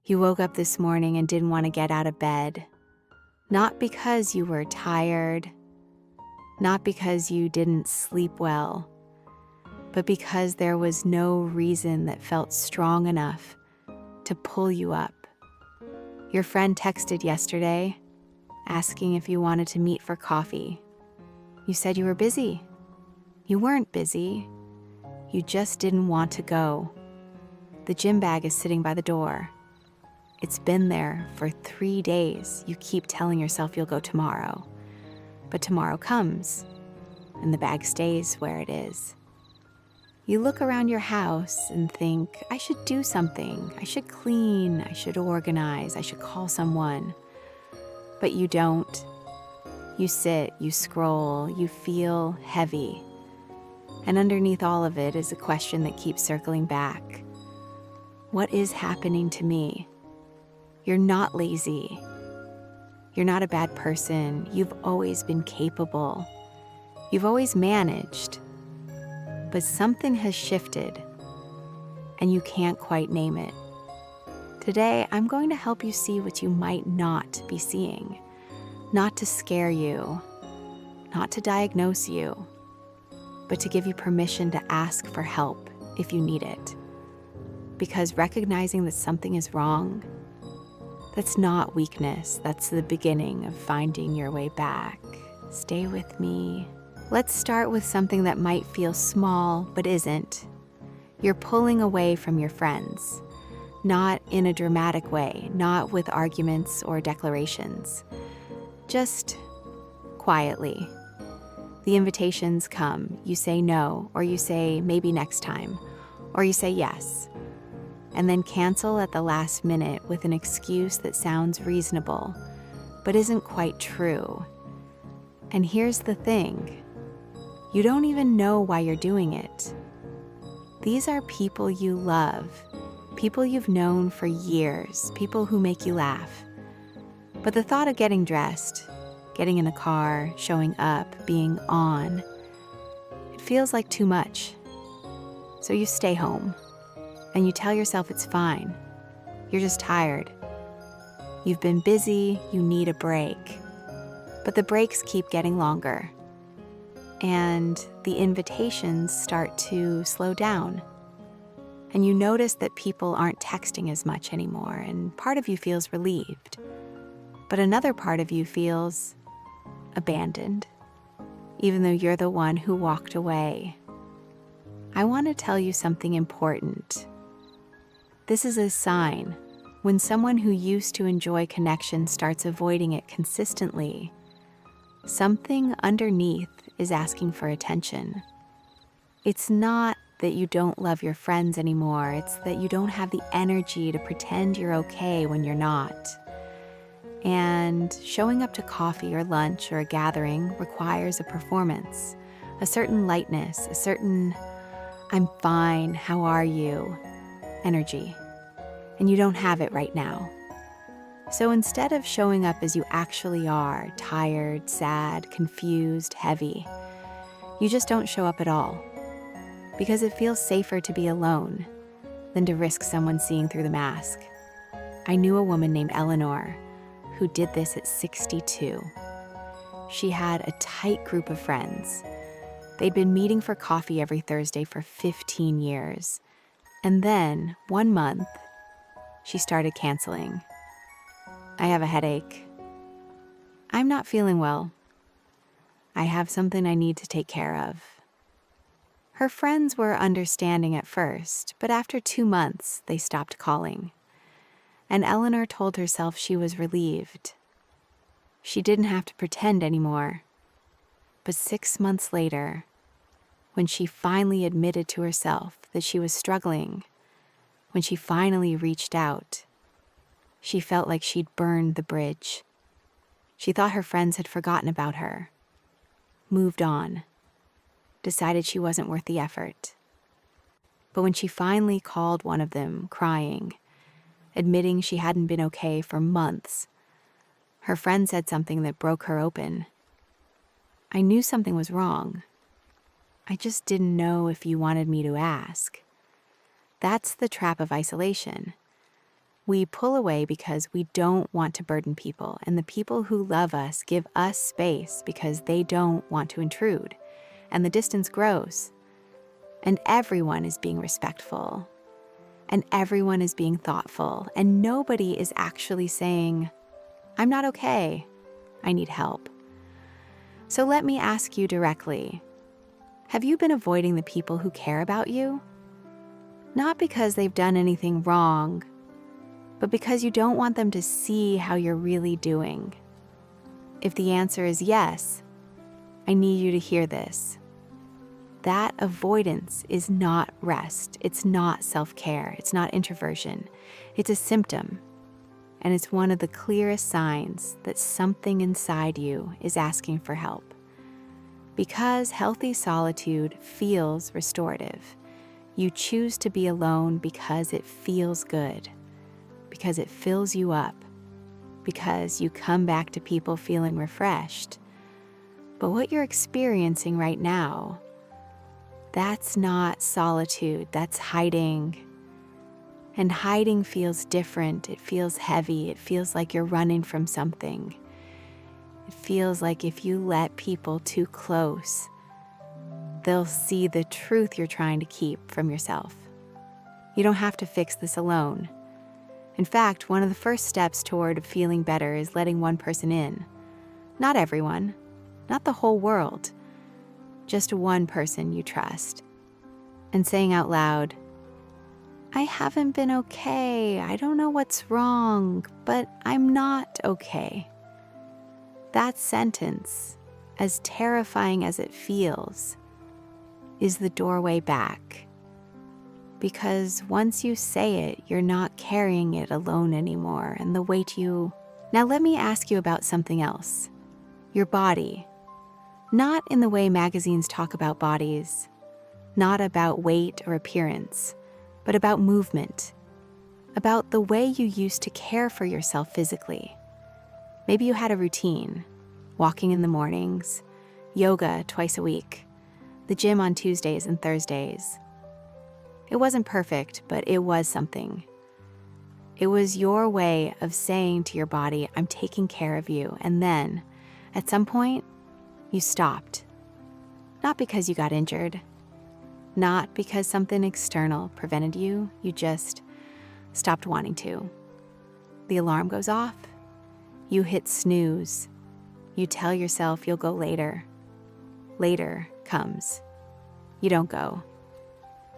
You woke up this morning and didn't want to get out of bed. Not because you were tired, not because you didn't sleep well, but because there was no reason that felt strong enough to pull you up. Your friend texted yesterday, asking if you wanted to meet for coffee. You said you were busy. You weren't busy. You just didn't want to go. The gym bag is sitting by the door. It's been there for 3 days. You keep telling yourself you'll go tomorrow. But tomorrow comes, and the bag stays where it is. You look around your house and think, I should do something. I should clean. I should organize. I should call someone. But you don't. You sit, you scroll, you feel heavy. And underneath all of it is a question that keeps circling back. What is happening to me? You're not lazy. You're not a bad person. You've always been capable. You've always managed. But something has shifted, and you can't quite name it. Today, I'm going to help you see what you might not be seeing. Not to scare you, not to diagnose you, but to give you permission to ask for help if you need it. Because recognizing that something is wrong, that's not weakness. That's the beginning of finding your way back. Stay with me. Let's start with something that might feel small, but isn't. You're pulling away from your friends. Not in a dramatic way, not with arguments or declarations. Just quietly. The invitations come. You say no, or you say maybe next time, or you say yes. And then cancel at the last minute with an excuse that sounds reasonable, but isn't quite true. And here's the thing. You don't even know why you're doing it. These are people you love, people you've known for years, people who make you laugh. But the thought of getting dressed, getting in a car, showing up, being on, it feels like too much. So you stay home. And you tell yourself it's fine. You're just tired. You've been busy, you need a break. But the breaks keep getting longer. And the invitations start to slow down. And you notice that people aren't texting as much anymore, and part of you feels relieved. But another part of you feels abandoned, even though you're the one who walked away. I want to tell you something important. This is a sign. When someone who used to enjoy connection starts avoiding it consistently, something underneath is asking for attention. It's not that you don't love your friends anymore, it's that you don't have the energy to pretend you're okay when you're not. And showing up to coffee or lunch or a gathering requires a performance, a certain lightness, a certain I'm fine, how are you? Energy, and you don't have it right now. So instead of showing up as you actually are, tired, sad, confused, heavy, you just don't show up at all, because it feels safer to be alone than to risk someone seeing through the mask. I knew a woman named Eleanor who did this at 62. She had a tight group of friends. They'd been meeting for coffee every Thursday for 15 years. And then, one month, she started canceling. I have a headache. I'm not feeling well. I have something I need to take care of. Her friends were understanding at first, but after 2 months, they stopped calling. And Eleanor told herself she was relieved. She didn't have to pretend anymore. But 6 months later, when she finally admitted to herself that she was struggling, when she finally reached out, she felt like she'd burned the bridge. She thought her friends had forgotten about her, moved on, decided she wasn't worth the effort. But when she finally called one of them, crying, admitting she hadn't been okay for months, her friend said something that broke her open. I knew something was wrong. I just didn't know if you wanted me to ask. That's the trap of isolation. We pull away because we don't want to burden people, and the people who love us give us space because they don't want to intrude, and the distance grows. And everyone is being respectful, and everyone is being thoughtful, and nobody is actually saying, "I'm not okay, I need help." So let me ask you directly, have you been avoiding the people who care about you? Not because they've done anything wrong, but because you don't want them to see how you're really doing. If the answer is yes, I need you to hear this. That avoidance is not rest. It's not self-care. It's not introversion. It's a symptom. And it's one of the clearest signs that something inside you is asking for help. Because healthy solitude feels restorative. You choose to be alone because it feels good, because it fills you up, because you come back to people feeling refreshed. But what you're experiencing right now, that's not solitude, that's hiding. And hiding feels different, it feels heavy, it feels like you're running from something. It feels like if you let people too close, they'll see the truth you're trying to keep from yourself. You don't have to fix this alone. In fact, one of the first steps toward feeling better is letting one person in. Not everyone, not the whole world, just one person you trust. And saying out loud, "I haven't been okay. I don't know what's wrong, but I'm not okay." That sentence, as terrifying as it feels, is the doorway back. Because once you say it, you're not carrying it alone anymore, and the weight you... Now let me ask you about something else. Your body. Not in the way magazines talk about bodies, not about weight or appearance, but about movement, about the way you used to care for yourself physically. Maybe you had a routine, walking in the mornings, yoga twice a week, the gym on Tuesdays and Thursdays. It wasn't perfect, but it was something. It was your way of saying to your body, "I'm taking care of you." And then, at some point, you stopped. Not because you got injured, not because something external prevented you, you just stopped wanting to. The alarm goes off, you hit snooze, you tell yourself you'll go later. Later comes. You don't go.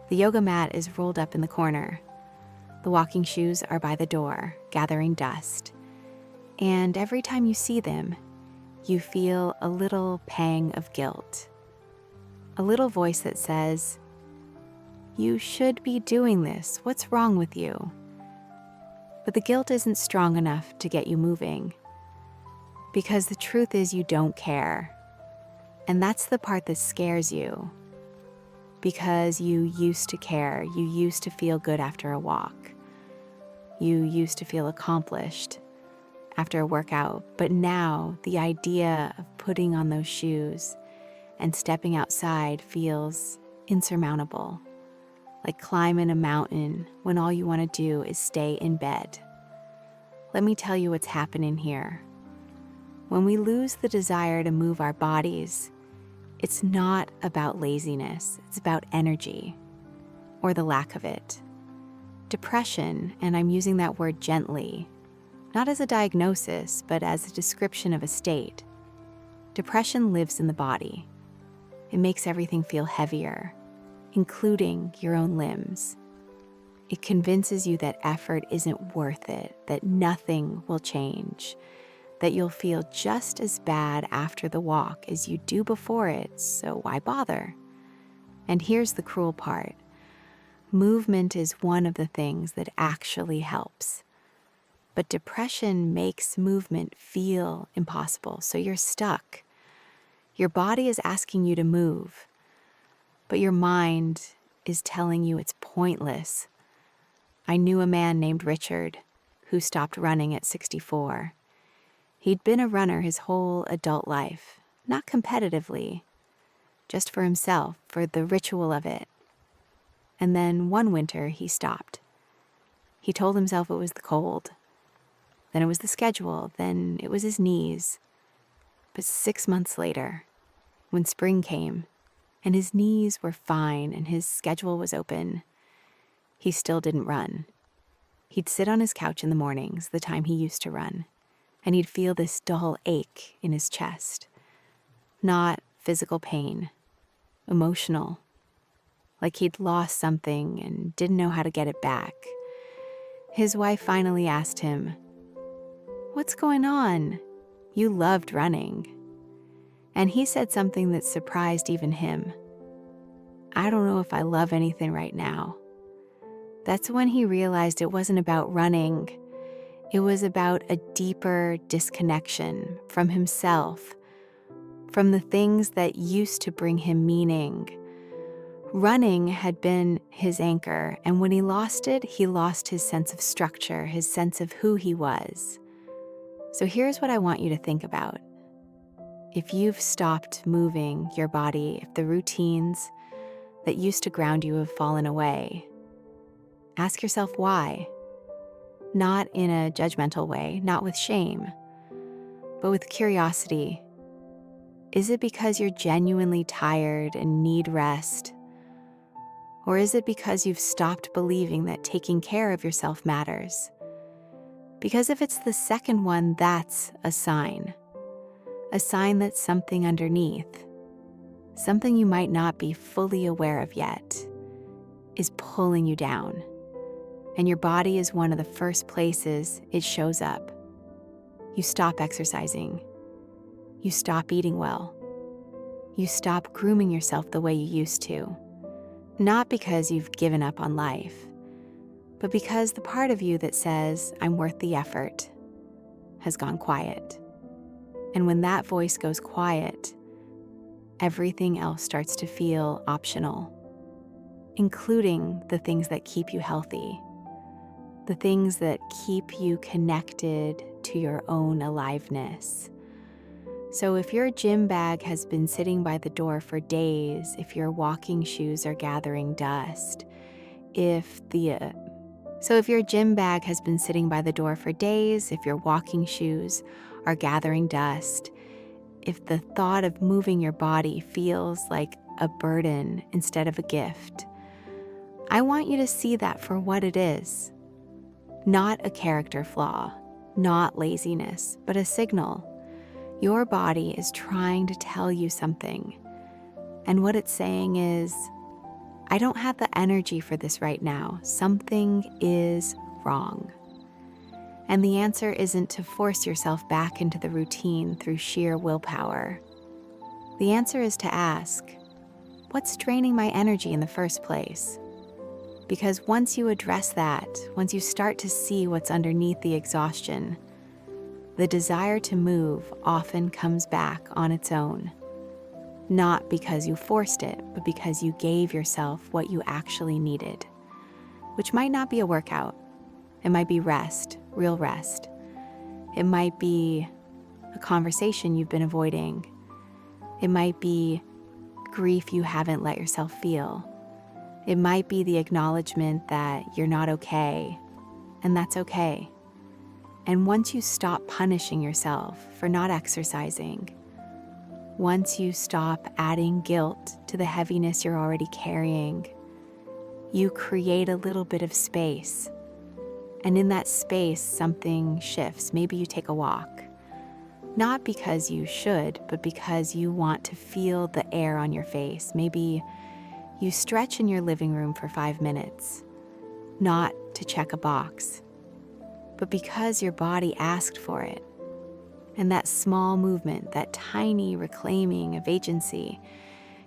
The yoga mat is rolled up in the corner. The walking shoes are by the door, gathering dust. And every time you see them, you feel a little pang of guilt. A little voice that says, "You should be doing this. What's wrong with you?" But the guilt isn't strong enough to get you moving. Because the truth is you don't care. And that's the part that scares you. Because you used to care, you used to feel good after a walk. You used to feel accomplished after a workout, but now the idea of putting on those shoes and stepping outside feels insurmountable, like climbing a mountain when all you want to do is stay in bed. Let me tell you what's happening here. When we lose the desire to move our bodies, it's not about laziness, it's about energy, or the lack of it. Depression, and I'm using that word gently, not as a diagnosis, but as a description of a state. Depression lives in the body. It makes everything feel heavier, including your own limbs. It convinces you that effort isn't worth it, that nothing will change, that you'll feel just as bad after the walk as you do before it, so why bother? And here's the cruel part. Movement is one of the things that actually helps. But depression makes movement feel impossible, so you're stuck. Your body is asking you to move, but your mind is telling you it's pointless. I knew a man named Richard who stopped running at 64. He'd been a runner his whole adult life, not competitively, just for himself, for the ritual of it. And then one winter he stopped. He told himself it was the cold. Then it was the schedule. Then it was his knees. But 6 months later, when spring came and his knees were fine and his schedule was open, he still didn't run. He'd sit on his couch in the mornings, the time he used to run, and he'd feel this dull ache in his chest. Not physical pain, emotional, like he'd lost something and didn't know how to get it back. His wife finally asked him, "What's going on? You loved running." And he said something that surprised even him. "I don't know if I love anything right now." That's when he realized it wasn't about running. It was about a deeper disconnection from himself, from the things that used to bring him meaning. Running had been his anchor, and when he lost it, he lost his sense of structure, his sense of who he was. So here's what I want you to think about. If you've stopped moving your body, if the routines that used to ground you have fallen away, ask yourself why. Not in a judgmental way, not with shame, but with curiosity. Is it because you're genuinely tired and need rest? Or is it because you've stopped believing that taking care of yourself matters? Because if it's the second one, that's a sign that something underneath, something you might not be fully aware of yet, is pulling you down. And your body is one of the first places it shows up. You stop exercising. You stop eating well. You stop grooming yourself the way you used to. Not because you've given up on life, but because the part of you that says, "I'm worth the effort," has gone quiet. And when that voice goes quiet, everything else starts to feel optional, including the things that keep you healthy, the things that keep you connected to your own aliveness. So if your gym bag has been sitting by the door for days, if your walking shoes are gathering dust, if your gym bag has been sitting by the door for days, if your walking shoes are gathering dust, if the thought of moving your body feels like a burden instead of a gift, I want you to see that for what it is. Not a character flaw, not laziness, but a signal. Your body is trying to tell you something. And what it's saying is, I don't have the energy for this right now. Something is wrong. And the answer isn't to force yourself back into the routine through sheer willpower. The answer is to ask, what's draining my energy in the first place? Because once you address that, once you start to see what's underneath the exhaustion, the desire to move often comes back on its own. Not because you forced it, but because you gave yourself what you actually needed, which might not be a workout. It might be rest, real rest. It might be a conversation you've been avoiding. It might be grief you haven't let yourself feel. It might be the acknowledgement that you're not okay, and that's okay. And once you stop punishing yourself for not exercising, once you stop adding guilt to the heaviness you're already carrying, you create a little bit of space. And in that space, something shifts. Maybe you take a walk. Not because you should, but because you want to feel the air on your face. Maybe you stretch in your living room for 5 minutes, not to check a box, but because your body asked for it. And that small movement, that tiny reclaiming of agency,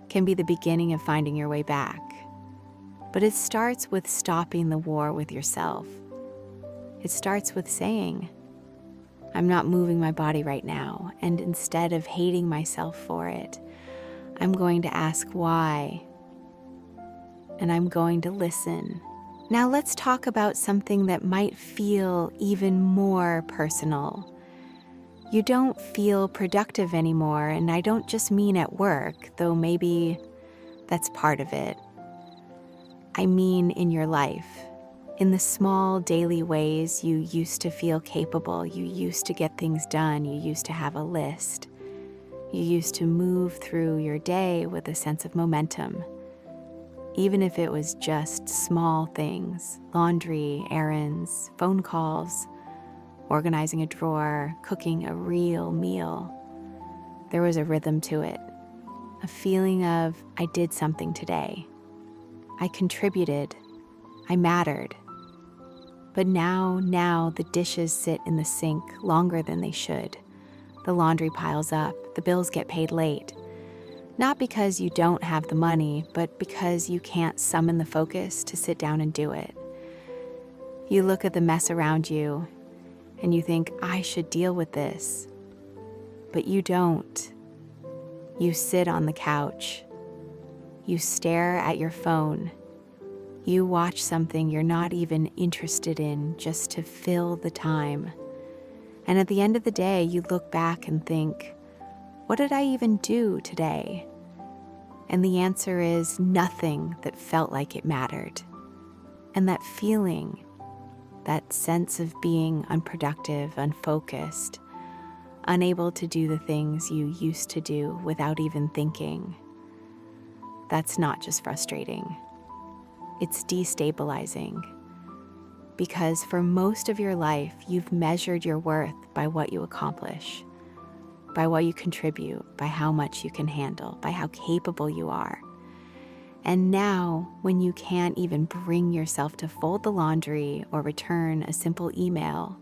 can be the beginning of finding your way back. But it starts with stopping the war with yourself. It starts with saying, I'm not moving my body right now, and instead of hating myself for it, I'm going to ask why, and I'm going to listen. Now let's talk about something that might feel even more personal. You don't feel productive anymore, and I don't just mean at work, though maybe that's part of it. I mean in your life. In the small daily ways you used to feel capable, you used to get things done, you used to have a list, you used to move through your day with a sense of momentum. Even if it was just small things, laundry, errands, phone calls, organizing a drawer, cooking a real meal, there was a rhythm to it, a feeling of I did something today. I contributed. I mattered. But now the dishes sit in the sink longer than they should. The laundry piles up, the bills get paid late. Not because you don't have the money, but because you can't summon the focus to sit down and do it. You look at the mess around you and you think, I should deal with this. But you don't. You sit on the couch. You stare at your phone. You watch something you're not even interested in just to fill the time. And at the end of the day, you look back and think, what did I even do today? And the answer is nothing that felt like it mattered. And that feeling, that sense of being unproductive, unfocused, unable to do the things you used to do without even thinking, that's not just frustrating. It's destabilizing. Because for most of your life, you've measured your worth by what you accomplish, by what you contribute, by how much you can handle, by how capable you are. And now, when you can't even bring yourself to fold the laundry or return a simple email,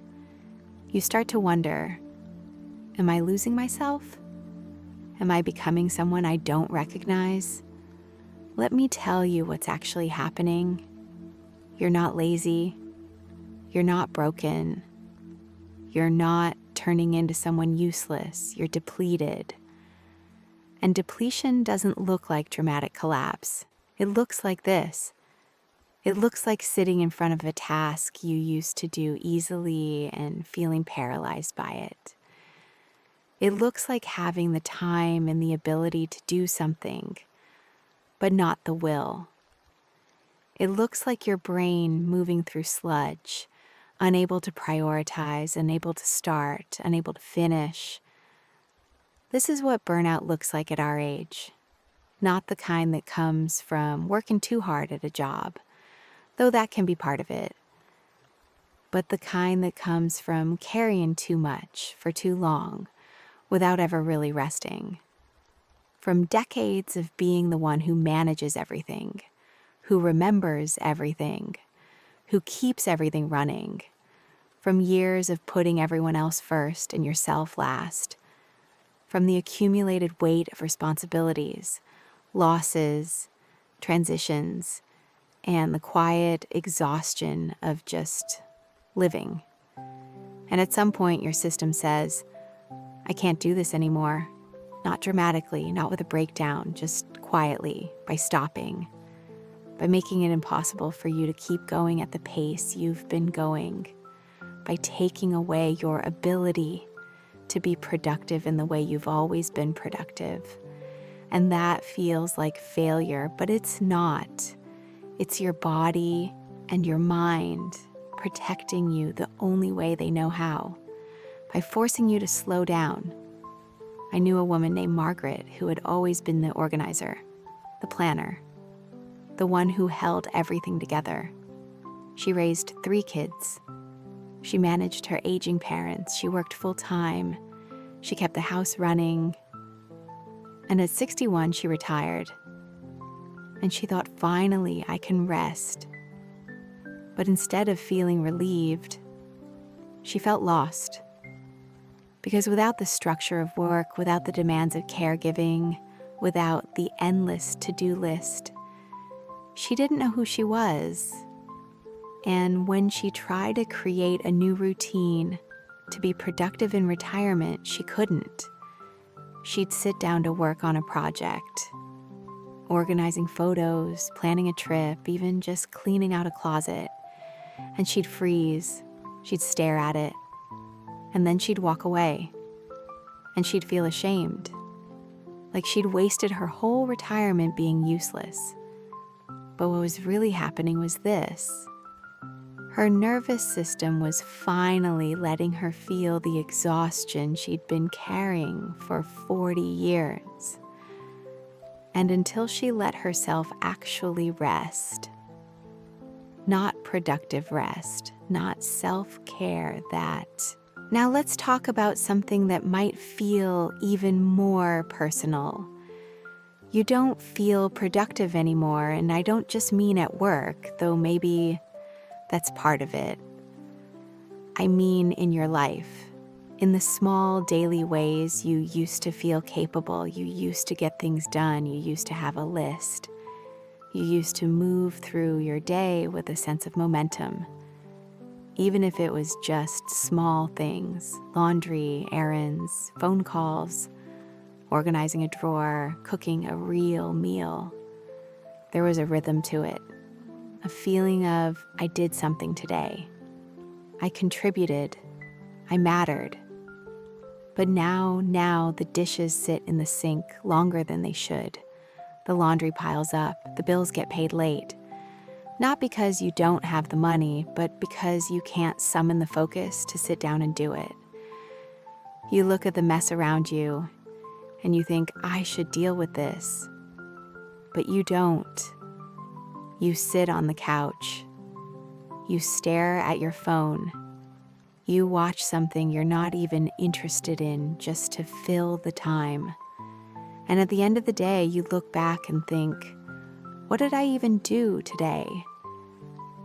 you start to wonder, am I losing myself? Am I becoming someone I don't recognize? Let me tell you what's actually happening. You're not lazy. You're not broken. You're not turning into someone useless. You're depleted. And depletion doesn't look like dramatic collapse. It looks like this. It looks like sitting in front of a task you used to do easily and feeling paralyzed by it. It looks like having the time and the ability to do something, but not the will. It looks like your brain moving through sludge, unable to prioritize, unable to start, unable to finish. This is what burnout looks like at our age. Not the kind that comes from working too hard at a job, though that can be part of it, but the kind that comes from carrying too much for too long without ever really resting. From decades of being the one who manages everything, who remembers everything, who keeps everything running. From years of putting everyone else first and yourself last. From the accumulated weight of responsibilities, losses, transitions, and the quiet exhaustion of just living. And at some point your system says, I can't do this anymore. Not dramatically, not with a breakdown, just quietly, by stopping, by making it impossible for you to keep going at the pace you've been going, by taking away your ability to be productive in the way you've always been productive. And that feels like failure, but it's not. It's your body and your mind protecting you the only way they know how, by forcing you to slow down. I knew a woman named Margaret who had always been the organizer, the planner, the one who held everything together. She raised 3 kids. She managed her aging parents. She worked full-time. She kept the house running. And at 61, she retired. And she thought, finally, I can rest. But instead of feeling relieved, she felt lost. Because without the structure of work, without the demands of caregiving, without the endless to-do list, she didn't know who she was. And when she tried to create a new routine to be productive in retirement, she couldn't. She'd sit down to work on a project, organizing photos, planning a trip, even just cleaning out a closet, and she'd freeze, she'd stare at it, and then she'd walk away, and she'd feel ashamed, like she'd wasted her whole retirement being useless. But what was really happening was this. Her nervous system was finally letting her feel the exhaustion she'd been carrying for 40 years. And until she let herself actually rest, not productive rest, not self-care, that. Now let's talk about something that might feel even more personal. You don't feel productive anymore, and I don't just mean at work, though maybe that's part of it. I mean in your life. In the small daily ways you used to feel capable, you used to get things done, you used to have a list. You used to move through your day with a sense of momentum. Even if it was just small things, laundry, errands, phone calls, organizing a drawer, cooking a real meal. There was a rhythm to it, a feeling of, I did something today. I contributed. I mattered. But now the dishes sit in the sink longer than they should. The laundry piles up, the bills get paid late. Not because you don't have the money, but because you can't summon the focus to sit down and do it. You look at the mess around you, and you think, I should deal with this. But you don't. You sit on the couch. You stare at your phone. You watch something you're not even interested in just to fill the time. And at the end of the day, you look back and think, what did I even do today?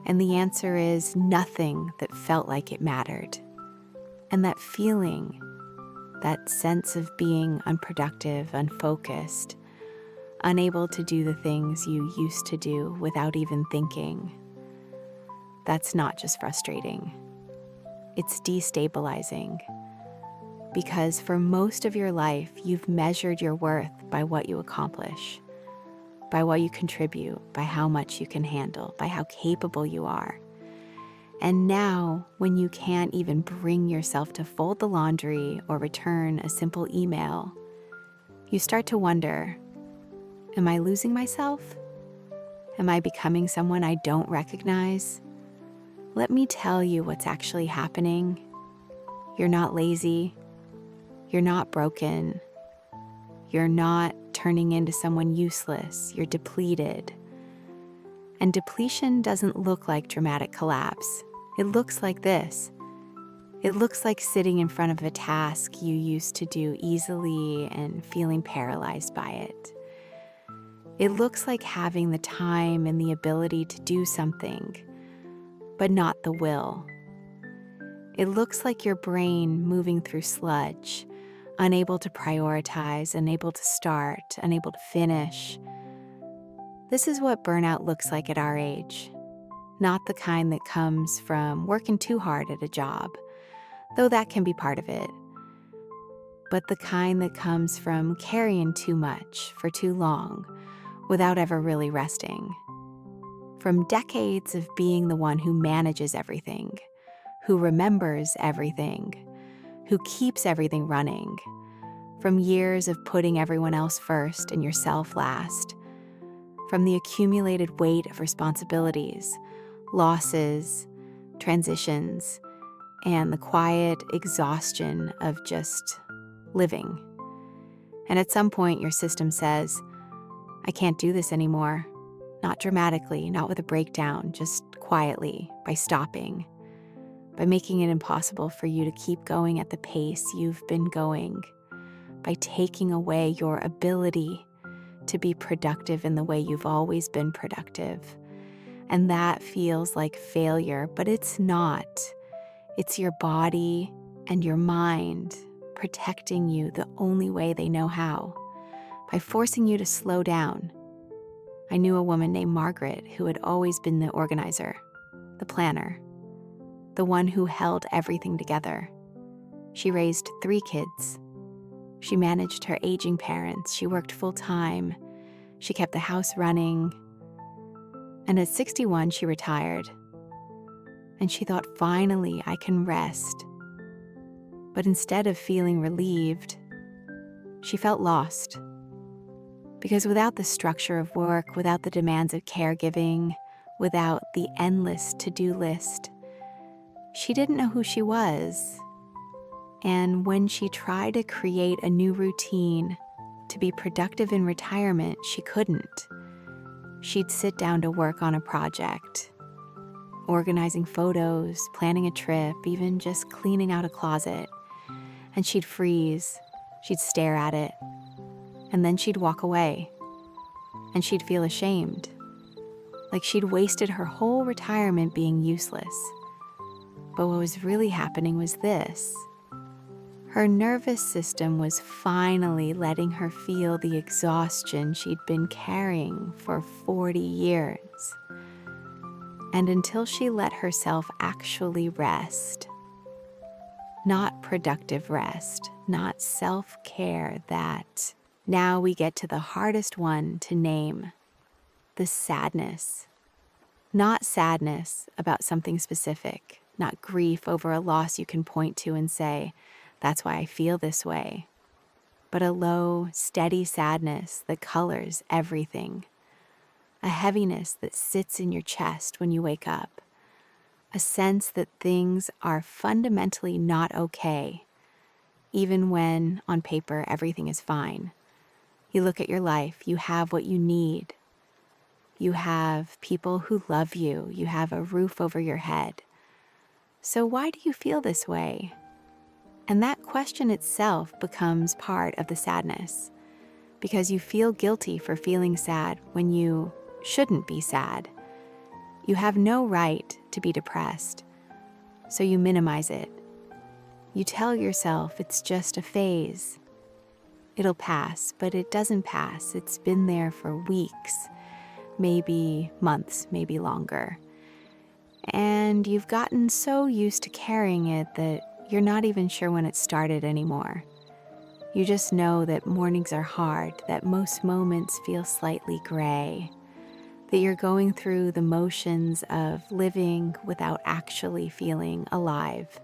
And the answer is nothing that felt like it mattered. And that feeling, that sense of being unproductive, unfocused, unable to do the things you used to do without even thinking, that's not just frustrating. It's destabilizing. Because for most of your life, you've measured your worth by what you accomplish, by what you contribute, by how much you can handle, by how capable you are. And now, when you can't even bring yourself to fold the laundry or return a simple email, you start to wonder, am I losing myself? Am I becoming someone I don't recognize? Let me tell you what's actually happening. You're not lazy. You're not broken. You're not turning into someone useless. You're depleted. And depletion doesn't look like dramatic collapse. It looks like this. It looks like sitting in front of a task you used to do easily and feeling paralyzed by it. It looks like having the time and the ability to do something, but not the will. It looks like your brain moving through sludge, unable to prioritize, unable to start, unable to finish. This is what burnout looks like at our age. Not the kind that comes from working too hard at a job, though that can be part of it, but the kind that comes from carrying too much for too long without ever really resting. From decades of being the one who manages everything, who remembers everything, who keeps everything running, from years of putting everyone else first and yourself last, from the accumulated weight of responsibilities, losses, transitions, and the quiet exhaustion of just living. And at some point, your system says, I can't do this anymore. Not dramatically, not with a breakdown, just quietly, by stopping, by making it impossible for you to keep going at the pace you've been going, by taking away your ability to be productive in the way you've always been productive. And that feels like failure, but it's not. It's your body and your mind protecting you the only way they know how, by forcing you to slow down. I knew a woman named Margaret who had always been the organizer, the planner, the one who held everything together. She raised 3 kids. She managed her aging parents. She worked full-time. She kept the house running. And at 61, she retired. And she thought, finally, I can rest. But instead of feeling relieved, she felt lost. Because without the structure of work, without the demands of caregiving, without the endless to-do list, She didn't know who she was. And when she tried to create a new routine to be productive in retirement, she couldn't. She'd sit down to work on a project, organizing photos, planning a trip, even just cleaning out a closet. And she'd freeze, she'd stare at it, and then she'd walk away. And she'd feel ashamed, like she'd wasted her whole retirement being useless. But what was really happening was this. Her nervous system was finally letting her feel the exhaustion she'd been carrying for 40 years. And until she let herself actually rest, not productive rest, not self-care, that now we get to the hardest one to name, the sadness. Not sadness about something specific, not grief over a loss you can point to and say, that's why I feel this way, but a low, steady sadness that colors everything. A heaviness that sits in your chest when you wake up. A sense that things are fundamentally not okay, even when, on paper, everything is fine. You look at your life, you have what you need. You have people who love you. You have a roof over your head. So why do you feel this way? And that question itself becomes part of the sadness, because you feel guilty for feeling sad when you shouldn't be sad. You have no right to be depressed, so you minimize it. You tell yourself it's just a phase. It'll pass, but it doesn't pass. It's been there for weeks, maybe months, maybe longer. And you've gotten so used to carrying it that you're not even sure when it started anymore. You just know that mornings are hard, that most moments feel slightly gray, that you're going through the motions of living without actually feeling alive.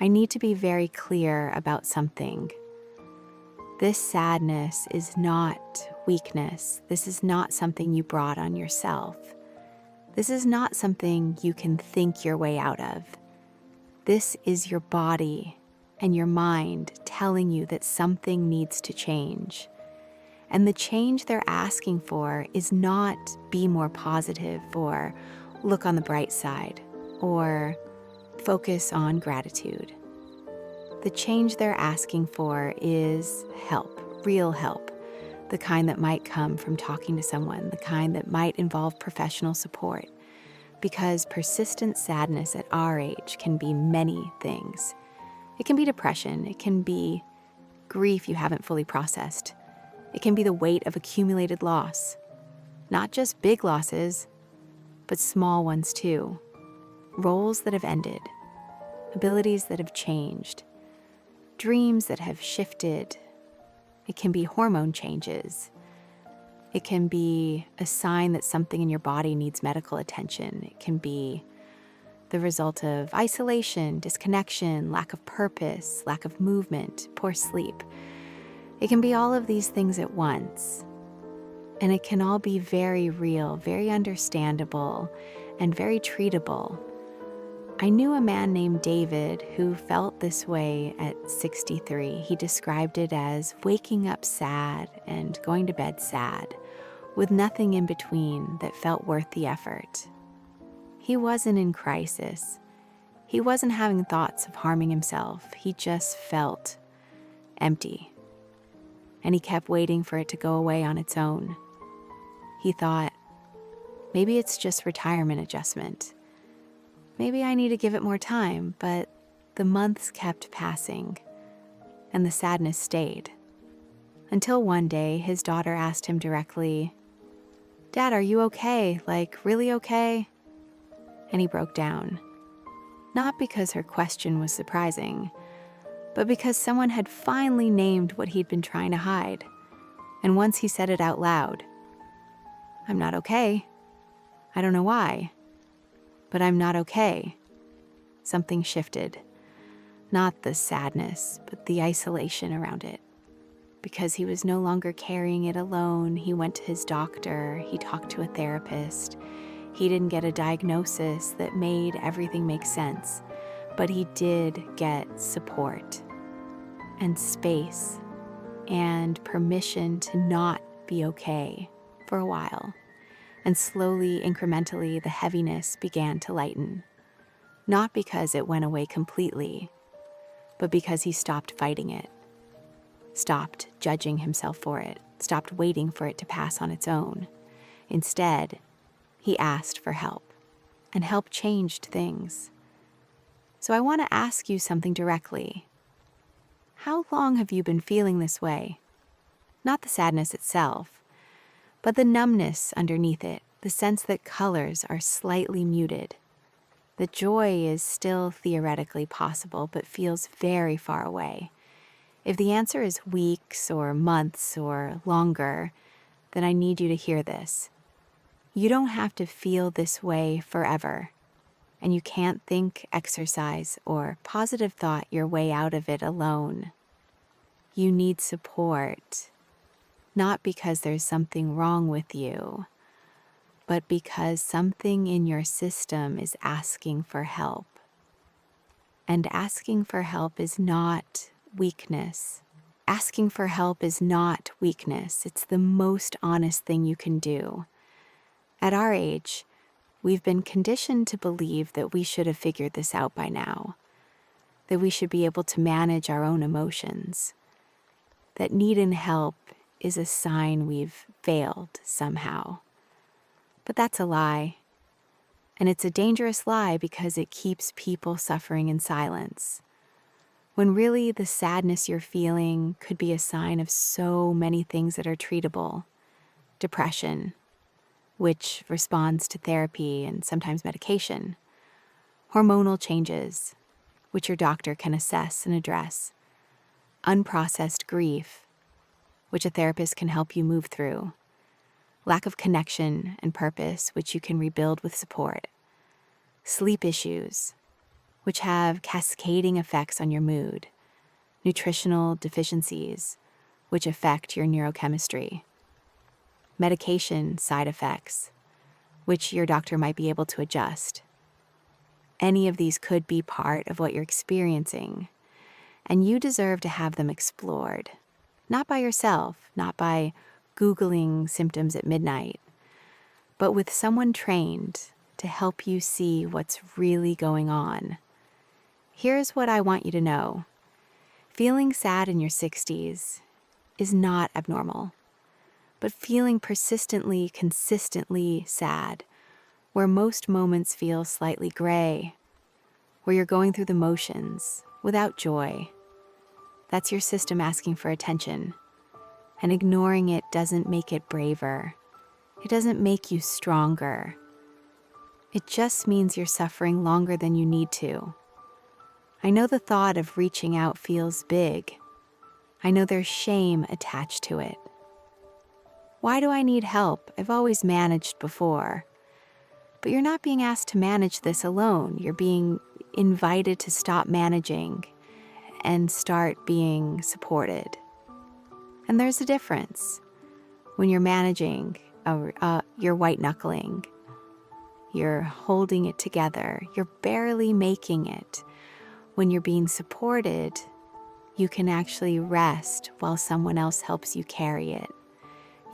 I need to be very clear about something. This sadness is not weakness. This is not something you brought on yourself. This is not something you can think your way out of. This is your body and your mind telling you that something needs to change. And the change they're asking for is not be more positive or look on the bright side or focus on gratitude. The change they're asking for is help, real help, the kind that might come from talking to someone, the kind that might involve professional support. Because persistent sadness at our age can be many things. It can be depression, it can be grief you haven't fully processed. It can be the weight of accumulated loss. Not just big losses, but small ones too. Roles that have ended, abilities that have changed, dreams that have shifted. It can be hormone changes. It can be a sign that something in your body needs medical attention. It can be the result of isolation, disconnection, lack of purpose, lack of movement, poor sleep. It can be all of these things at once. And it can all be very real, very understandable, and very treatable. I knew a man named David who felt this way at 63. He described it as waking up sad and going to bed sad, with nothing in between that felt worth the effort. He wasn't in crisis. He wasn't having thoughts of harming himself. He just felt empty. And he kept waiting for it to go away on its own. He thought, maybe it's just retirement adjustment. Maybe I need to give it more time, but the months kept passing, and the sadness stayed. Until one day, his daughter asked him directly, "Dad, are you okay? Like, really okay?" And he broke down. Not because her question was surprising, but because someone had finally named what he'd been trying to hide. And once he said it out loud, "I'm not okay. I don't know why, but I'm not okay." Something shifted. Not the sadness, but the isolation around it. Because he was no longer carrying it alone, he went to his doctor, he talked to a therapist, He didn't get a diagnosis that made everything make sense, but he did get support and space and permission to not be okay for a while. And slowly, incrementally, the heaviness began to lighten. Not because it went away completely, but because he stopped fighting it, stopped judging himself for it, stopped waiting for it to pass on its own. Instead, he asked for help, and help changed things. So I want to ask you something directly. How long have you been feeling this way? Not the sadness itself, but the numbness underneath it, the sense that colors are slightly muted. The joy is still theoretically possible, but feels very far away. If the answer is weeks or months or longer, then I need you to hear this. You don't have to feel this way forever, and you can't think, exercise, or positive thought your way out of it alone. You need support, not because there's something wrong with you, but because something in your system is asking for help. And asking for help is not weakness. Asking for help is not weakness. It's the most honest thing you can do. At our age, we've been conditioned to believe that we should have figured this out by now, that we should be able to manage our own emotions, that needing help is a sign we've failed somehow. But that's a lie. And it's a dangerous lie because it keeps people suffering in silence. When really the sadness you're feeling could be a sign of so many things that are treatable. Depression, which responds to therapy and sometimes medication. Hormonal changes, which your doctor can assess and address. Unprocessed grief, which a therapist can help you move through. Lack of connection and purpose, which you can rebuild with support. Sleep issues, which have cascading effects on your mood. Nutritional deficiencies, which affect your neurochemistry. Medication side effects, which your doctor might be able to adjust. Any of these could be part of what you're experiencing, and you deserve to have them explored. Not by yourself, not by Googling symptoms at midnight, but with someone trained to help you see what's really going on. Here's what I want you to know. Feeling sad in your 60s is not abnormal, but feeling persistently, consistently sad, where most moments feel slightly gray, where you're going through the motions without joy, that's your system asking for attention. And ignoring it doesn't make it braver. It doesn't make you stronger. It just means you're suffering longer than you need to. I know the thought of reaching out feels big. I know there's shame attached to it. Why do I need help? I've always managed before. But you're not being asked to manage this alone. You're being invited to stop managing and start being supported. And there's a difference. When you're managing, you're white-knuckling. You're holding it together. You're barely making it. When you're being supported, you can actually rest while someone else helps you carry it.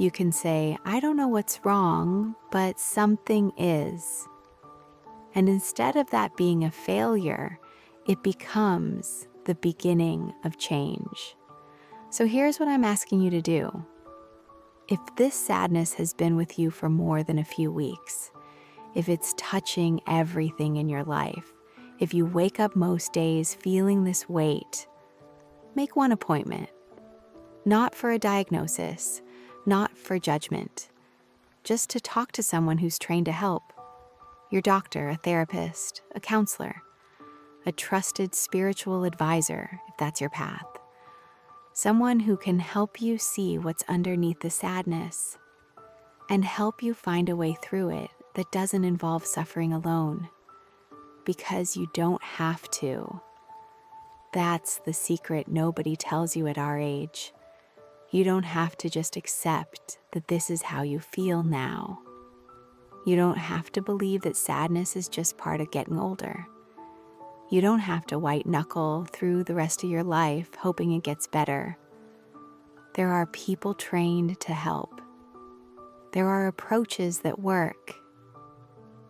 You can say, I don't know what's wrong, but something is. And instead of that being a failure, it becomes the beginning of change. So here's what I'm asking you to do. If this sadness has been with you for more than a few weeks, if it's touching everything in your life, if you wake up most days feeling this weight, make one appointment. Not for a diagnosis, not for judgment, just to talk to someone who's trained to help. Your doctor, a therapist, a counselor, a trusted spiritual advisor, if that's your path. Someone who can help you see what's underneath the sadness and help you find a way through it that doesn't involve suffering alone, because you don't have to. That's the secret nobody tells you at our age. You don't have to just accept that this is how you feel now. You don't have to believe that sadness is just part of getting older. You don't have to white knuckle through the rest of your life hoping it gets better. There are people trained to help. There are approaches that work.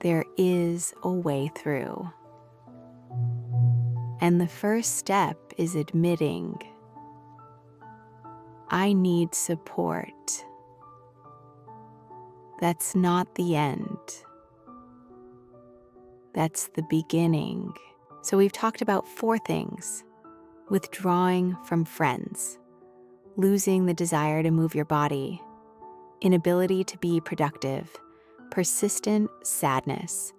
There is a way through. And the first step is admitting, I need support. That's not the end. That's the beginning. So we've talked about 4 things: withdrawing from friends, losing the desire to move your body, inability to be productive, persistent sadness.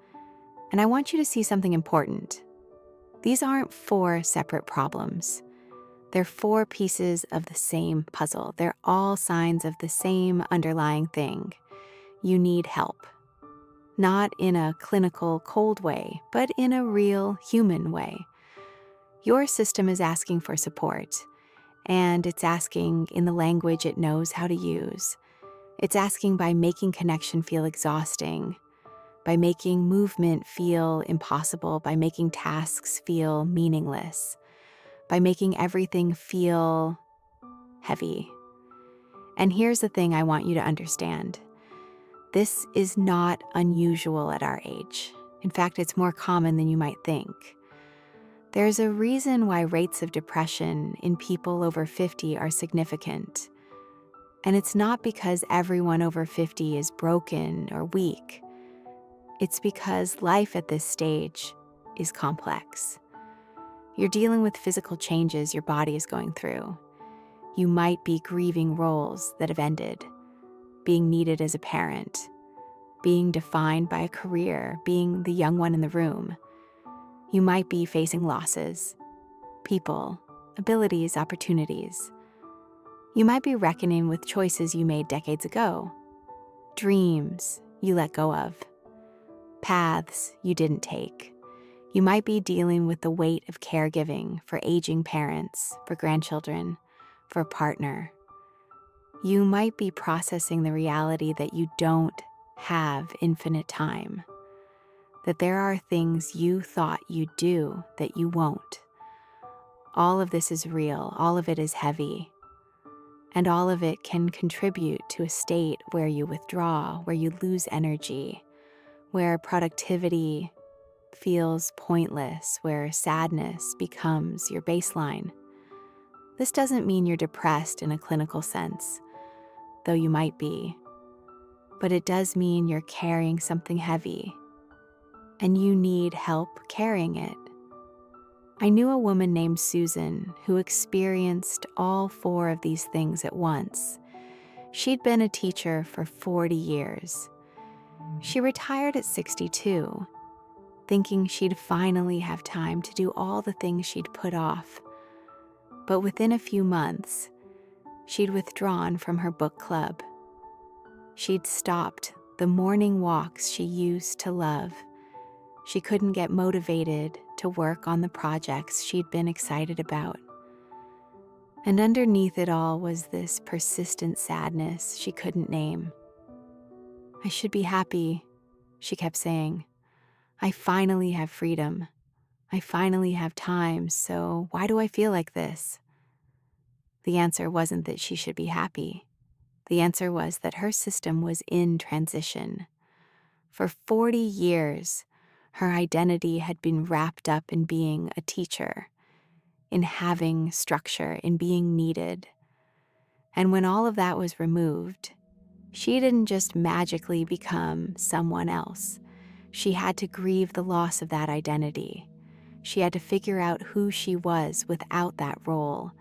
And I want you to see something important. These aren't 4 separate problems. They're 4 pieces of the same puzzle. They're all signs of the same underlying thing. You need help. Not in a clinical, cold way, but in a real human way. Your system is asking for support, and it's asking in the language it knows how to use. It's asking by making connection feel exhausting, by making movement feel impossible, by making tasks feel meaningless, by making everything feel heavy. And here's the thing I want you to understand. This is not unusual at our age. In fact, it's more common than you might think. There's a reason why rates of depression in people over 50 are significant. And it's not because everyone over 50 is broken or weak. It's because life at this stage is complex. You're dealing with physical changes your body is going through. You might be grieving roles that have ended, being needed as a parent, being defined by a career, being the young one in the room. You might be facing losses, people, abilities, opportunities. You might be reckoning with choices you made decades ago, dreams you let go of, paths you didn't take. You might be dealing with the weight of caregiving for aging parents, for grandchildren, for a partner. You might be processing the reality that you don't have infinite time, that there are things you thought you'd do that you won't. All of this is real, all of it is heavy, and all of it can contribute to a state where you withdraw, where you lose energy, where productivity feels pointless, where sadness becomes your baseline. This doesn't mean you're depressed in a clinical sense, though you might be, but it does mean you're carrying something heavy, and you need help carrying it. I knew a woman named Susan who experienced all 4 of these things at once. She'd been a teacher for 40 years. She retired at 62, thinking she'd finally have time to do all the things she'd put off. But within a few months, she'd withdrawn from her book club. She'd stopped the morning walks she used to love. She couldn't get motivated to work on the projects she'd been excited about. And underneath it all was this persistent sadness she couldn't name. I should be happy, she kept saying. I finally have freedom. I finally have time, so why do I feel like this? The answer wasn't that she should be happy. The answer was that her system was in transition. For 40 years, her identity had been wrapped up in being a teacher, in having structure, in being needed. And when all of that was removed, she didn't just magically become someone else. She had to grieve the loss of that identity. She had to figure out who she was without that role,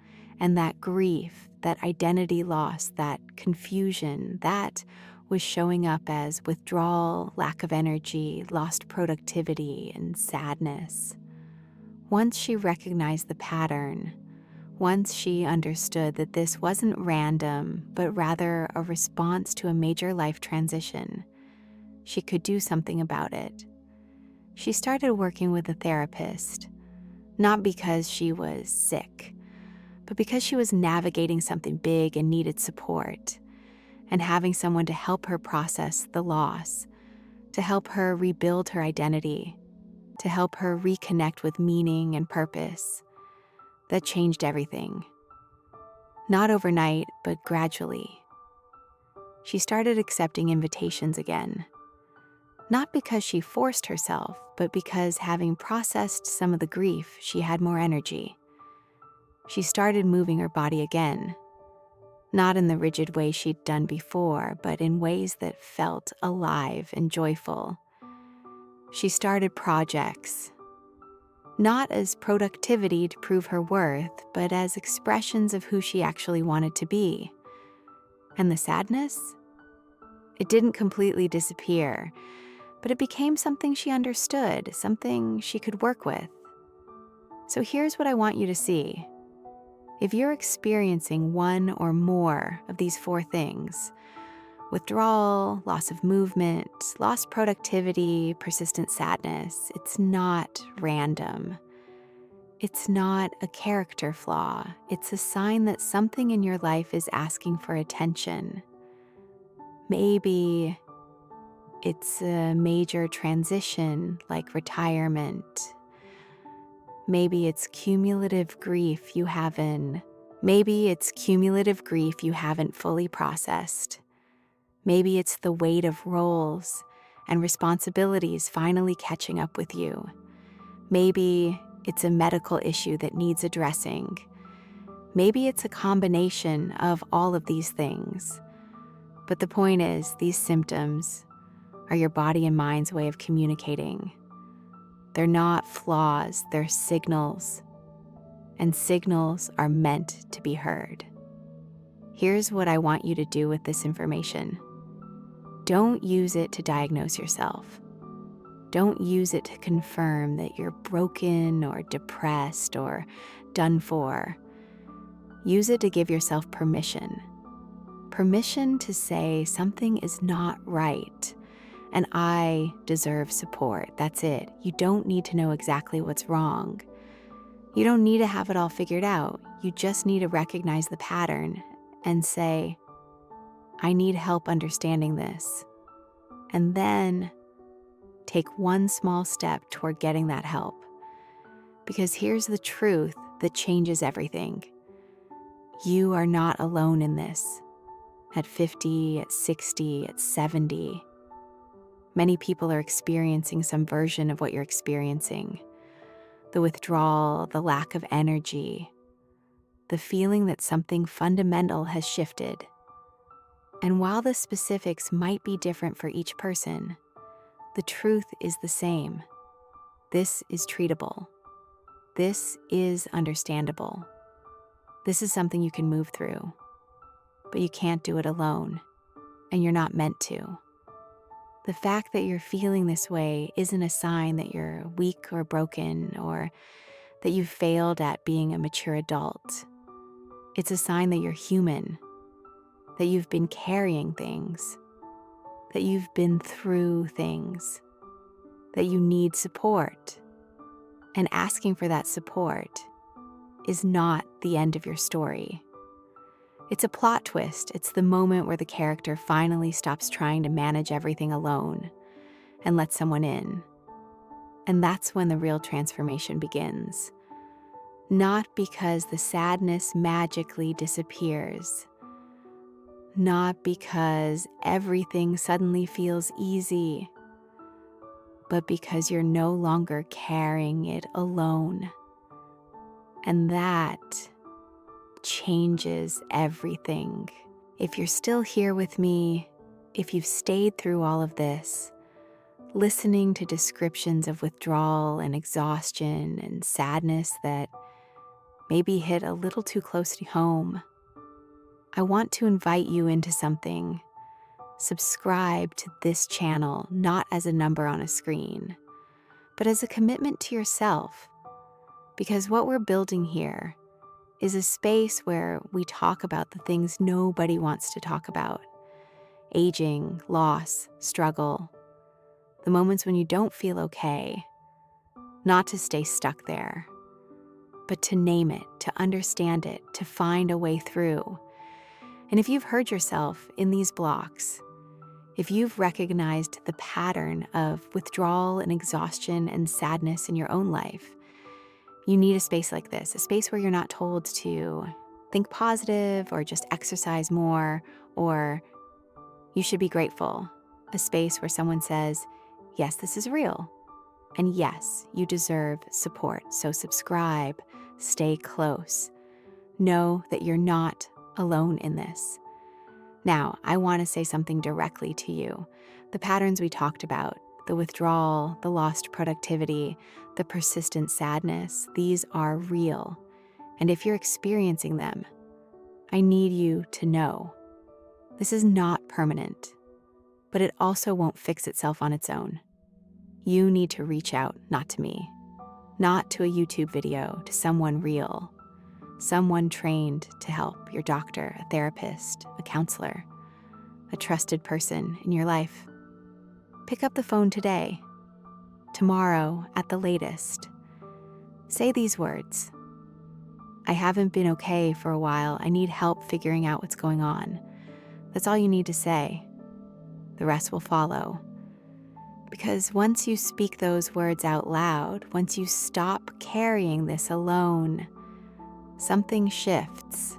and that grief, that identity loss, that confusion, that was showing up as withdrawal, lack of energy, lost productivity, and sadness. Once she recognized the pattern, once she understood that this wasn't random, but rather a response to a major life transition, she could do something about it. She started working with a therapist, not because she was sick, but because she was navigating something big and needed support, and having someone to help her process the loss to help her rebuild her identity, to help her reconnect with meaning and purpose. That changed everything. Not overnight, but gradually. She started accepting invitations again. Not because she forced herself, but because having processed some of the grief, she had more energy. She started moving her body again. Not in the rigid way she'd done before, but in ways that felt alive and joyful. She started projects, not as productivity to prove her worth, but as expressions of who she actually wanted to be. And the sadness? It didn't completely disappear, but it became something she understood, something she could work with. So here's what I want you to see. If you're experiencing one or more of these 4 things, withdrawal, loss of movement, lost productivity, persistent sadness, it's not random. It's not a character flaw. It's a sign that something in your life is asking for attention. Maybe it's a major transition like retirement. Maybe it's cumulative grief you haven't fully processed. Maybe it's the weight of roles and responsibilities finally catching up with you. Maybe it's a medical issue that needs addressing. Maybe it's a combination of all of these things. But the point is, these symptoms are your body and mind's way of communicating. They're not flaws, they're signals. And signals are meant to be heard. Here's what I want you to do with this information. Don't use it to diagnose yourself. Don't use it to confirm that you're broken or depressed or done for. Use it to give yourself permission. Permission to say something is not right, and I deserve support. That's it. You don't need to know exactly what's wrong. You don't need to have it all figured out. You just need to recognize the pattern and say, I need help understanding this. And then take one small step toward getting that help. Because here's the truth that changes everything. You are not alone in this. At 50, at 60, at 70. Many people are experiencing some version of what you're experiencing. The withdrawal, the lack of energy, the feeling that something fundamental has shifted. And while the specifics might be different for each person, the truth is the same. This is treatable. This is understandable. This is something you can move through. But you can't do it alone, and you're not meant to. The fact that you're feeling this way isn't a sign that you're weak or broken or that you've failed at being a mature adult. It's a sign that you're human, that you've been carrying things, that you've been through things, that you need support. And asking for that support is not the end of your story. It's a plot twist. It's the moment where the character finally stops trying to manage everything alone and lets someone in. And that's when the real transformation begins. Not because the sadness magically disappears. Not because everything suddenly feels easy. But because you're no longer carrying it alone. And that changes everything. If you're still here with me, if you've stayed through all of this, listening to descriptions of withdrawal and exhaustion and sadness that maybe hit a little too close to home, I want to invite you into something. Subscribe to this channel, not as a number on a screen, but as a commitment to yourself. Because what we're building here is a space where we talk about the things nobody wants to talk about. Aging, loss, struggle, the moments when you don't feel okay. Not to stay stuck there, but to name it, to understand it, to find a way through. And if you've heard yourself in these blocks, If you've recognized the pattern of withdrawal and exhaustion and sadness in your own life, you need a space like this, a space where you're not told to think positive or just exercise more or you should be grateful. A space where someone says, yes, this is real. And yes, you deserve support. So subscribe, stay close. Know that you're not alone in this. Now, I want to say something directly to you. The patterns we talked about, the withdrawal, the lost productivity, the persistent sadness, these are real. And if you're experiencing them, I need you to know this is not permanent, but it also won't fix itself on its own. You need to reach out, not to me, not to a YouTube video, to someone real, someone trained to help, your doctor, a therapist, a counselor, a trusted person in your life. Pick up the phone today, tomorrow at the latest. Say these words. I haven't been okay for a while. I need help figuring out what's going on. That's all you need to say. The rest will follow. Because once you speak those words out loud, once you stop carrying this alone, something shifts.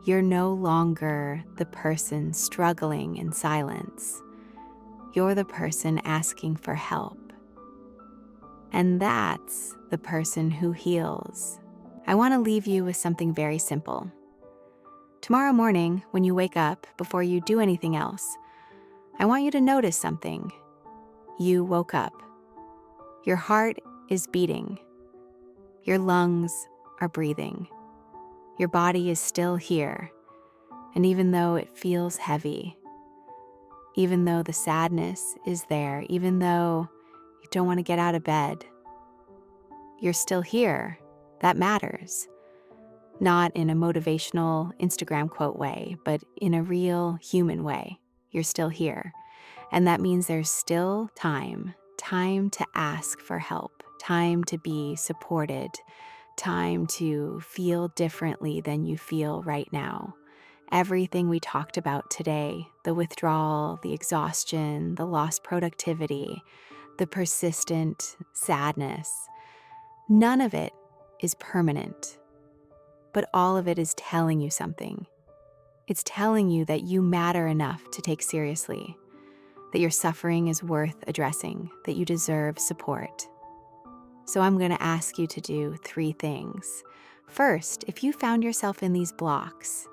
You're no longer the person struggling in silence. You're the person asking for help. And that's the person who heals. I want to leave you with something very simple. Tomorrow morning, when you wake up, before you do anything else, I want you to notice something. You woke up. Your heart is beating. Your lungs are breathing. Your body is still here. And even though it feels heavy, even though the sadness is there, even though you don't want to get out of bed, you're still here. That matters. Not in a motivational Instagram quote way, but in a real human way. You're still here. And that means there's still time to ask for help, time to be supported, time to feel differently than you feel right now. Everything we talked about today, the withdrawal, the exhaustion, the lost productivity, the persistent sadness, none of it is permanent, but all of it is telling you something. It's telling you that you matter enough to take seriously, that your suffering is worth addressing, that you deserve support. So I'm going to ask you to do 3 things. First, if you found yourself in these blocks,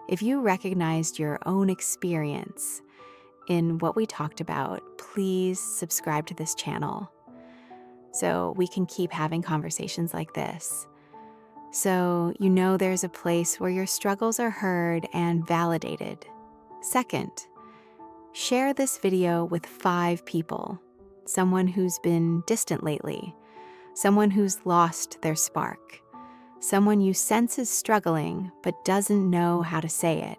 if you recognized your own experience in what we talked about, please subscribe to this channel so we can keep having conversations like this. So you know there's a place where your struggles are heard and validated. Second, share this video with 5 people, someone who's been distant lately, someone who's lost their spark, someone you sense is struggling but doesn't know how to say it.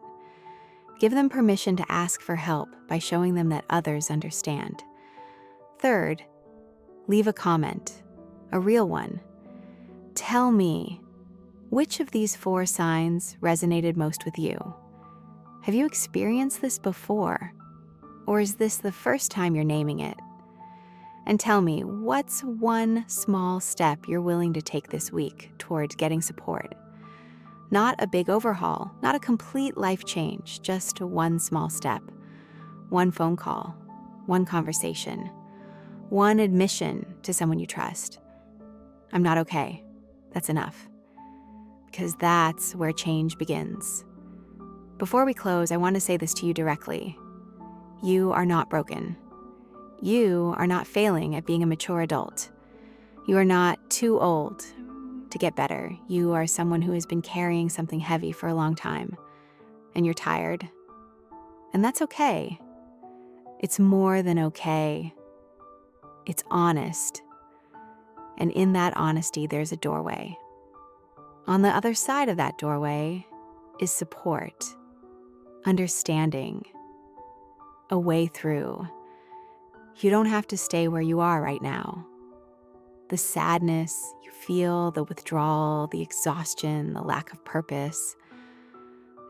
Give them permission to ask for help by showing them that others understand. Third, leave a comment, a real one. Tell me, which of these 4 signs resonated most with you? Have you experienced this before? Or is this the first time you're naming it? And tell me, what's one small step you're willing to take this week toward getting support? Not a big overhaul, not a complete life change, just one small step. One phone call, one conversation, one admission to someone you trust. I'm not okay. That's enough. Because that's where change begins. Before we close, I want to say this to you directly. You are not broken. You are not failing at being a mature adult. You are not too old to get better. You are someone who has been carrying something heavy for a long time, and you're tired. And that's okay. It's more than okay. It's honest. And in that honesty, there's a doorway. On the other side of that doorway is support, understanding, a way through. You don't have to stay where you are right now. The sadness you feel, the withdrawal, the exhaustion, the lack of purpose,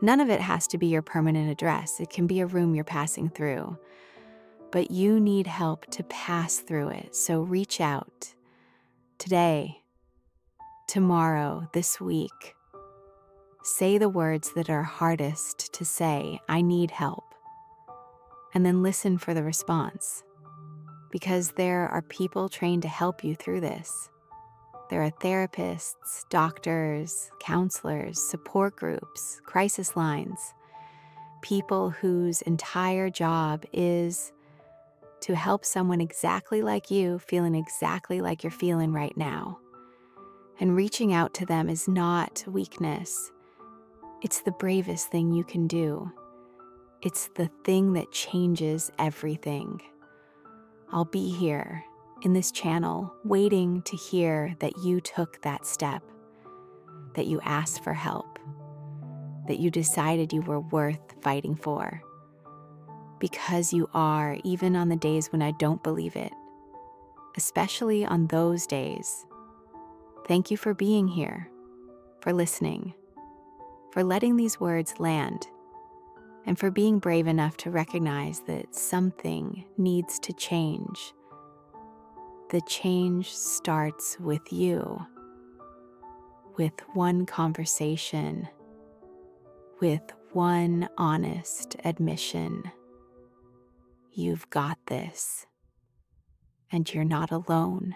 None of it has to be your permanent address. It can be a room you're passing through. But you need help to pass through it. So reach out today, tomorrow, this week. Say the words that are hardest to say, I need help. And then listen for the response. Because there are people trained to help you through this. There are therapists, doctors, counselors, support groups, crisis lines, people whose entire job is to help someone exactly like you, feeling exactly like you're feeling right now. And reaching out to them is not weakness. It's the bravest thing you can do. It's the thing that changes everything. I'll be here in this channel, waiting to hear that you took that step, that you asked for help, that you decided you were worth fighting for. Because you are, even on the days when I don't believe it, especially on those days. Thank you for being here, for listening, for letting these words land, and for being brave enough to recognize that something needs to change. The change starts with you, with one conversation, with one honest admission. You've got this, and you're not alone.